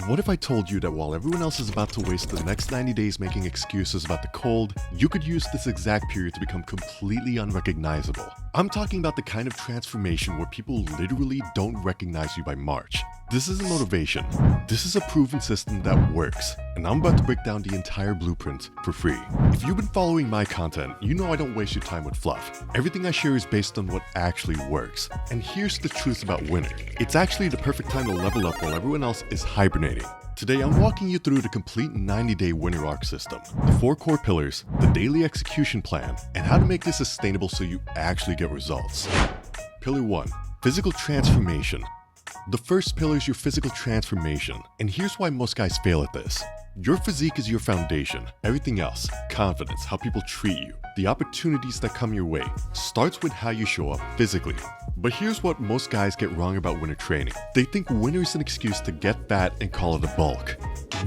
What if I told you that while everyone else is about to waste the next 90 days making excuses about the cold, you could use this exact period to become completely unrecognizable? I'm talking about the kind of transformation where people literally don't recognize you by March. This isn't motivation. This is a proven system that works, and I'm about to break down the entire blueprint for free. If you've been following my content, you know I don't waste your time with fluff. Everything I share is based on what actually works. And here's the truth about winter. It's actually the perfect time to level up while everyone else is hibernating. Today, I'm walking you through the complete 90-day winter arc system, the 4 core pillars, the daily execution plan, and how to make this sustainable so you actually get results. Pillar 1. Physical transformation. The first pillar is your physical transformation, and here's why most guys fail at this. Your physique is your foundation. Everything else, confidence, how people treat you, the opportunities that come your way, starts with how you show up physically. But here's what most guys get wrong about winter training. They think winter is an excuse to get fat and call it a bulk.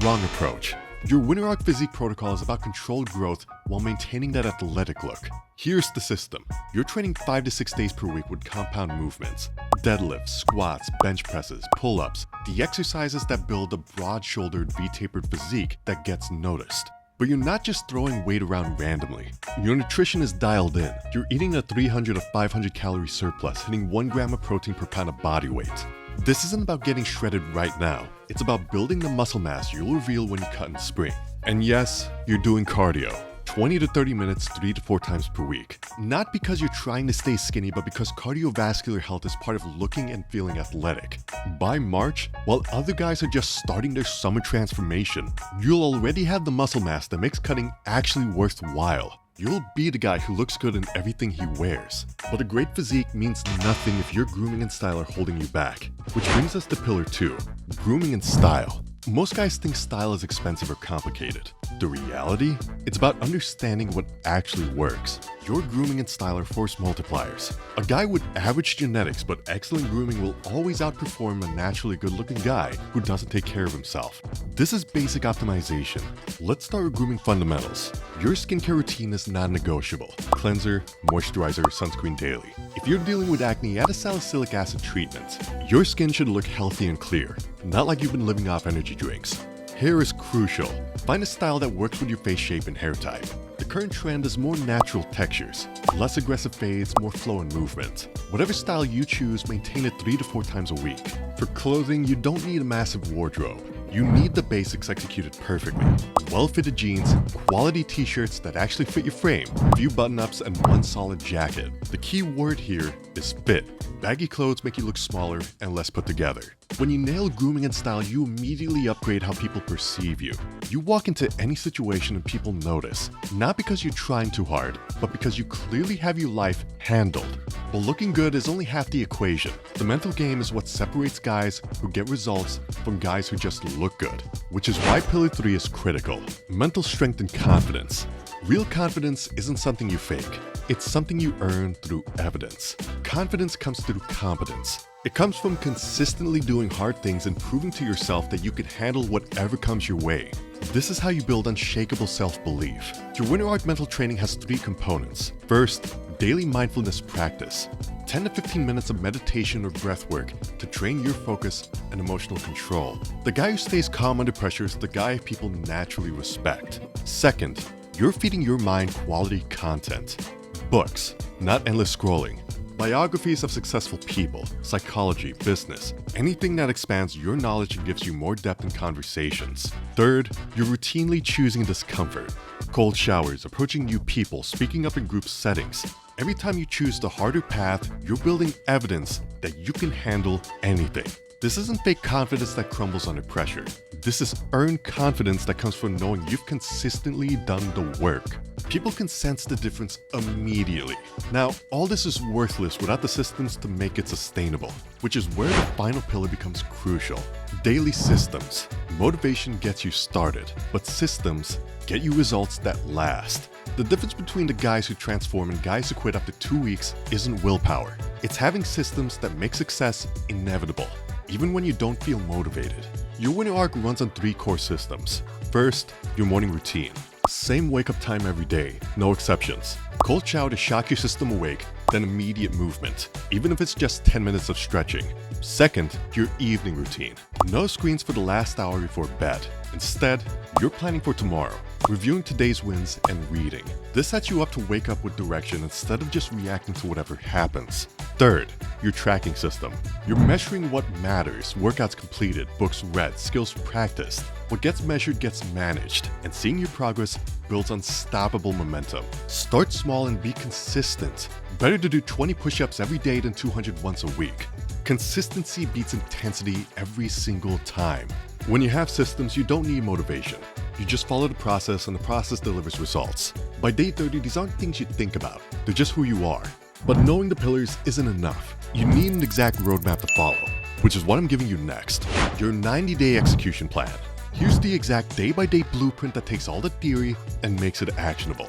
Wrong approach. Your winter arc physique protocol is about controlled growth while maintaining that athletic look. Here's the system. You're training 5 to 6 days per week with compound movements. Deadlifts, squats, bench presses, pull-ups, the exercises that build a broad-shouldered V-tapered physique that gets noticed. But you're not just throwing weight around randomly. Your nutrition is dialed in. You're eating a 300 to 500 calorie surplus, hitting 1 gram of protein per pound of body weight. This isn't about getting shredded right now. It's about building the muscle mass you'll reveal when you cut in spring. And yes, you're doing cardio. 20 to 30 minutes 3 to 4 times per week. Not because you're trying to stay skinny, but because cardiovascular health is part of looking and feeling athletic. By March, while other guys are just starting their summer transformation, you'll already have the muscle mass that makes cutting actually worthwhile. You'll be the guy who looks good in everything he wears. But a great physique means nothing if your grooming and style are holding you back. Which brings us to pillar 2, grooming and style. Most guys think style is expensive or complicated. The reality? It's about understanding what actually works. Your grooming and style are force multipliers. A guy with average genetics but excellent grooming will always outperform a naturally good-looking guy who doesn't take care of himself. This is basic optimization. Let's start with grooming fundamentals. Your skincare routine is non-negotiable. Cleanser, moisturizer, sunscreen daily. If you're dealing with acne, add a salicylic acid treatment. Your skin should look healthy and clear, not like you've been living off energy drinks. Hair is crucial. Find a style that works with your face shape and hair type. The current trend is more natural textures, less aggressive fades, more flow and movement. Whatever style you choose, maintain it 3 to 4 times a week. For clothing, you don't need a massive wardrobe. You need the basics executed perfectly. Well-fitted jeans, quality t-shirts that actually fit your frame, few button-ups, and 1 solid jacket. The key word here is fit. Baggy clothes make you look smaller and less put together. When you nail grooming and style, you immediately upgrade how people perceive you. You walk into any situation and people notice, not because you're trying too hard, but because you clearly have your life handled. But looking good is only half the equation. The mental game is what separates guys who get results from guys who just look good, which is why pillar 3 is critical. Mental strength and confidence. Real confidence isn't something you fake. It's something you earn through evidence. Confidence comes through competence. It comes from consistently doing hard things and proving to yourself that you can handle whatever comes your way. This is how you build unshakable self-belief. Your winter arc mental training has 3 components. First, daily mindfulness practice. 10 to 15 minutes of meditation or breath work to train your focus and emotional control. The guy who stays calm under pressure is the guy people naturally respect. Second, you're feeding your mind quality content. Books, not endless scrolling. Biographies of successful people, psychology, business, anything that expands your knowledge and gives you more depth in conversations. Third, you're routinely choosing discomfort. Cold showers, approaching new people, speaking up in group settings. Every time you choose the harder path, you're building evidence that you can handle anything. This isn't fake confidence that crumbles under pressure. This is earned confidence that comes from knowing you've consistently done the work. People can sense the difference immediately. Now, all this is worthless without the systems to make it sustainable, which is where the final pillar becomes crucial. Daily systems. Motivation gets you started, but systems get you results that last. The difference between the guys who transform and guys who quit after 2 weeks isn't willpower. It's having systems that make success inevitable, even when you don't feel motivated. Your winter arc runs on 3 core systems. First, your morning routine. Same wake-up time every day, no exceptions. Cold shower to shock your system awake, then immediate movement, even if it's just 10 minutes of stretching. Second, your evening routine. No screens for the last hour before bed. Instead, you're planning for tomorrow, reviewing today's wins and reading. This sets you up to wake up with direction instead of just reacting to whatever happens. Third, your tracking system. You're measuring what matters: workouts completed, books read, skills practiced. What gets measured gets managed, and seeing your progress builds unstoppable momentum. Start small and be consistent. Better to do 20 push-ups every day than 200 once a week. Consistency beats intensity every single time. When you have systems, you don't need motivation. You just follow the process, and the process delivers results. By day 30, these aren't things you think about. They're just who you are. But knowing the pillars isn't enough. You need an exact roadmap to follow, which is what I'm giving you next. Your 90-day execution plan. Here's the exact day-by-day blueprint that takes all the theory and makes it actionable.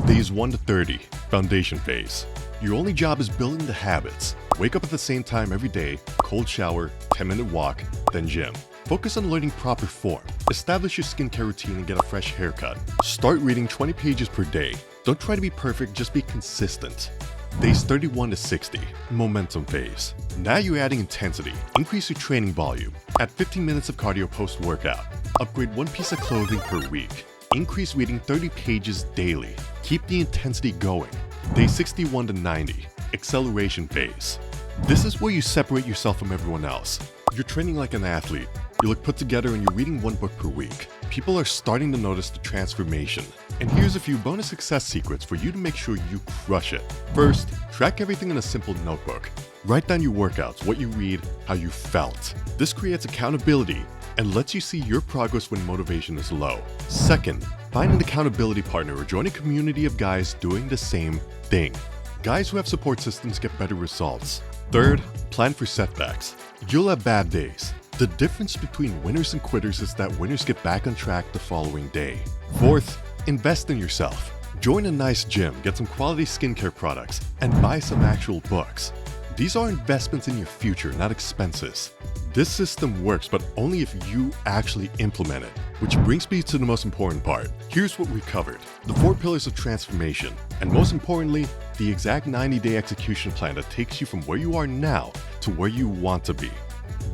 Days 1 to 30, foundation phase. Your only job is building the habits. Wake up at the same time every day, cold shower, 10-minute walk, then gym. Focus on learning proper form. Establish your skincare routine and get a fresh haircut. Start reading 20 pages per day. Don't try to be perfect, just be consistent. Days 31 to 60, momentum phase. Now you're adding intensity. Increase your training volume. Add 15 minutes of cardio post-workout. Upgrade one piece of clothing per week. Increase reading 30 pages daily. Keep the intensity going. Day 61 to 90, acceleration phase. This is where you separate yourself from everyone else. You're training like an athlete. You look put together and you're reading one book per week. People are starting to notice the transformation. And here's a few bonus success secrets for you to make sure you crush it. First, track everything in a simple notebook. Write down your workouts, what you read, how you felt. This creates accountability and lets you see your progress when motivation is low. Second, find an accountability partner or join a community of guys doing the same thing. Guys who have support systems get better results. Third, plan for setbacks. You'll have bad days. The difference between winners and quitters is that winners get back on track the following day. Fourth, invest in yourself. Join a nice gym, get some quality skincare products, and buy some actual books. These are investments in your future, not expenses. This system works, but only if you actually implement it. Which brings me to the most important part. Here's what we've covered: the 4 pillars of transformation, and most importantly, the exact 90-day execution plan that takes you from where you are now to where you want to be.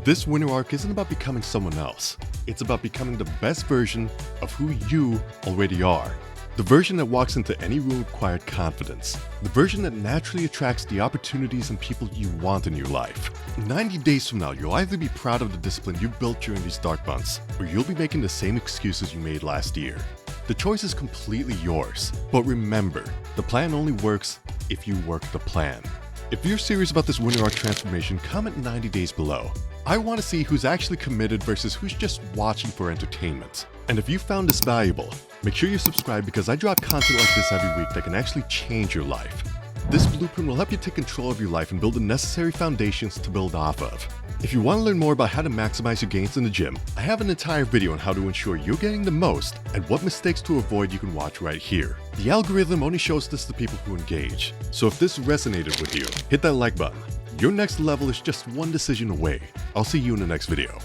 This winter arc isn't about becoming someone else. It's about becoming the best version of who you already are. The version that walks into any room with quiet confidence. The version that naturally attracts the opportunities and people you want in your life. 90 days from now, you'll either be proud of the discipline you built during these dark months, or you'll be making the same excuses you made last year. The choice is completely yours. But remember, the plan only works if you work the plan. If you're serious about this winter arc transformation, comment 90 days below. I want to see who's actually committed versus who's just watching for entertainment. And if you found this valuable, make sure you subscribe because I drop content like this every week that can actually change your life. This blueprint will help you take control of your life and build the necessary foundations to build off of. If you want to learn more about how to maximize your gains in the gym, I have an entire video on how to ensure you're getting the most and what mistakes to avoid you can watch right here. The algorithm only shows this to people who engage. So if this resonated with you, hit that like button. Your next level is just one decision away. I'll see you in the next video.